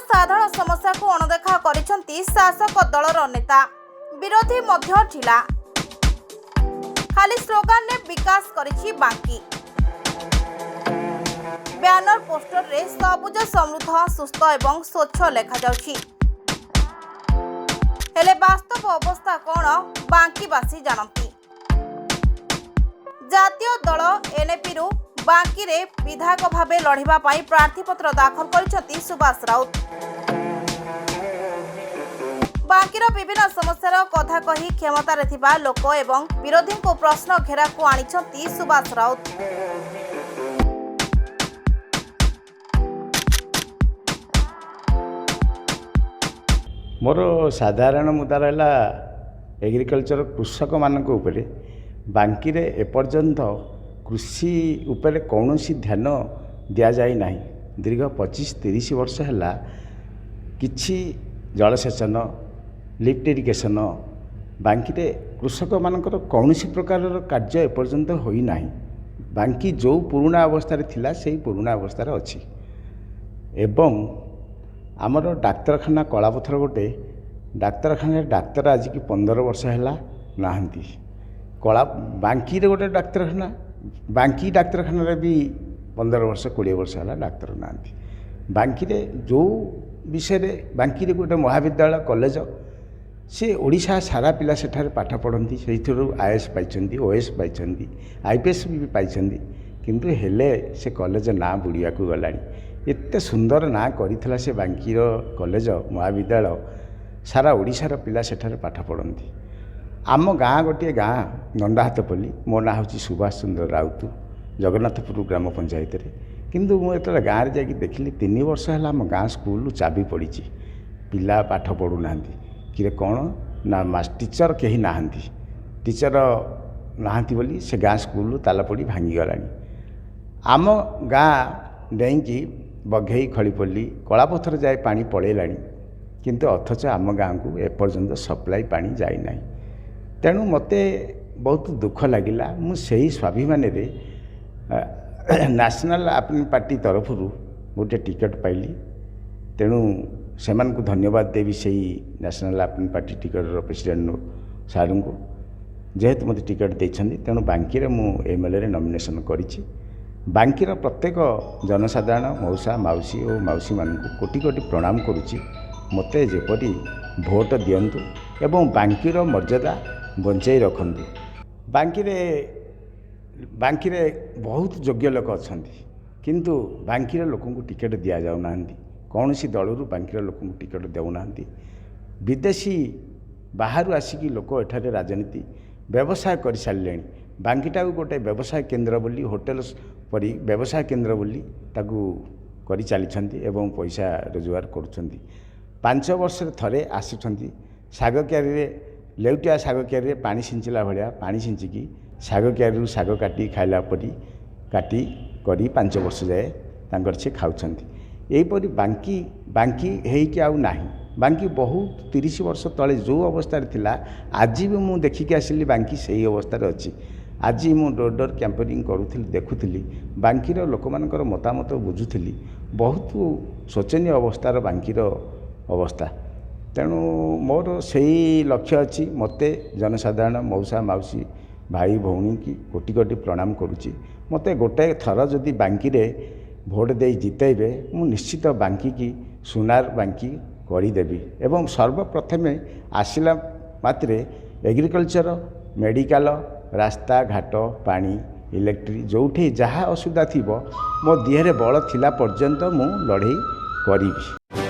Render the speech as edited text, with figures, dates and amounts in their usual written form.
साधारण समस्या को अणदेखा करिसेंती शासक दलर नेता विरोधी मध्य ढिला खाली स्लोगान ने विकास करिछि बांकी बैनर पोस्टर रे सबुज समृद्ध सुस्थ एवं स्वच्छ लेखा जाउछि हेले वास्तव अवस्था कोन बांकीवासी जानती। जातीय दल एनएपी रु बांकी रे विधायक भावे लढ़िबा पाई प्रार्थीपत्र दाखल करिसेंती सुभाष राउत। बांकीर विभिन्न समस्यार कथा कही क्षमता थिबा लोक एवं विरोधी को प्रश्न घेरा को आनिछंती सुभाष राउत। मोर साधारण मुद्दा रहा एग्रिकल्चर कृषक मानक उपरे बांकी रे एपर्यंत कृषि उपरे कौन ध्यान दि जाए ना। दीर्घ 25-30 वर्ष है किछि जलसेचन लिफ्ट इरिगेशन बांकी रे कृषक मानकर कौन प्रकार कार्य एपर्यंत होई नाही। बांकी जो पुराना अवस्था थिला सेही पुराना अवस्था अच्छी एवं आमर डाक्तरखाना कलापथर गोटे डाक्तरखाना डाक्तर आज की 15 वर्ष है नहांती। कला बांकी रे गोटे डाक्तरखाना बांकी डाक्तरखाना भी 15 वर्ष 20 वर्ष है डाक्तर नहांती। बांकी रे जो विषय रे बांकी रे गोटे महाविद्यालय कॉलेज से ओडिशा सारा पिला सेठारे पाठ पढ़ती से आईएएस पाई ओएस पाई आईपीएस भी पाई किंतु हेले से कॉलेज ना बुड़िया को गलानी। एते सुंदर ना करिथला से बांकीर कॉलेज महाविद्यालय सारा ओडिशार पिला सेठारे पाठ पढ़ती। आम गाँ गोटे गाँ नंदाहातपल्ली मो ना हूँ सुभाष चंद्र राउत जगन्नाथपुर ग्राम पंचायत रे किंतु मुझे गाँव जाकि देखिली 3 वर्ष है आम गाँ स्कूल चाबी पड़ी पिला पाठ पढ़ू ना कि कौन ना टीचर कहीं ना टीचर नहांती बोली से गाँ स्कूल ताला पड़ी भांगीगला। आम गाँ डेईकी बघेई खड़ीपल्ली कलापथर जाए पानी पड़ेला किंतु अथच आम गाँ को एपर्यंत सप्लाई पानी जाए ना। तेणु मते बहुत दुख लगिला। मुझे स्वाभिमान रे नेशनल अपनी पार्टी तरफ गोटे टिकट पाइली। तेणु से धन्यवाद देवी से नेशनल अपनी पार्टी टिकट प्रेसिडेंट सार को जेहेतु मत टिकट देते। तेणु बांकी रे मु एमएलए रे नॉमिनेशन करिछि। बांकीर प्रत्येक जनसाधारण मौसा माउसी और माउसी मान कोटि कोटि प्रणाम करुच्ची। मते जेपरी भोट दियंतु एवं बांकीर मर्यादा बंचाई रखंतु। बांकी रे बहुत योग्य लोक अछंती किंतु बांकीर लोक को टिकट दि जाऊ नांती। कौन सी दलरू बांकीर लोक को टिकट देउना। विदेशी बाहर आसिकी लोक एठारे राजनीति व्यवसाय कर सारे। बांकीटा गोटे व्यवसाय केन्द्र बोली होटेल परी व्यवसाय केन्द्र बोली ताकू करी चली एवं पैसा रोजगार करुँच। 5 वर्ष थरे आसुँच साग क्यारी लेउटिया साग क्यारी पानी सिंचिला भाया पानी सिंचिकी साग क्यारी साग काटी खाइला परी काटी करी 5 वर्ष जाए तांकर से खाऊँच। यहीपरी बांकी है आउ नाही। बांकी बहुत 30 वर्ष तले जो अवस्था थिला आज भी मुझे देखिकी आसिली बांकी से ही अवस्था अच्छी। आज मु डोर डोर कैंपेनिंग करूली देखुली बांकीर लोक मानकर मतामत बुझुली। बहुत शोचनीय अवस्थार बांकीर अवस्था। तेणु मोर से लक्ष्य अच्छी मते जनसाधारण मौसा माउसी भाई भौणी की कोटि कोटि प्रणाम करुच्ची। मते गोटे थर जदि बांकी रे भोट दे जितेबे मु निश्चित बांकी की सुनार बांकी करदेवी एवं सर्वप्रथमे आसिला मात्रे एग्रिकल्चर मेडिकल रास्ता घाट पानी इलेक्ट्रिक जोठी जहाँ असुविधा थी मो देहरे बल थिला पर्यंत मु लड़ाई करी।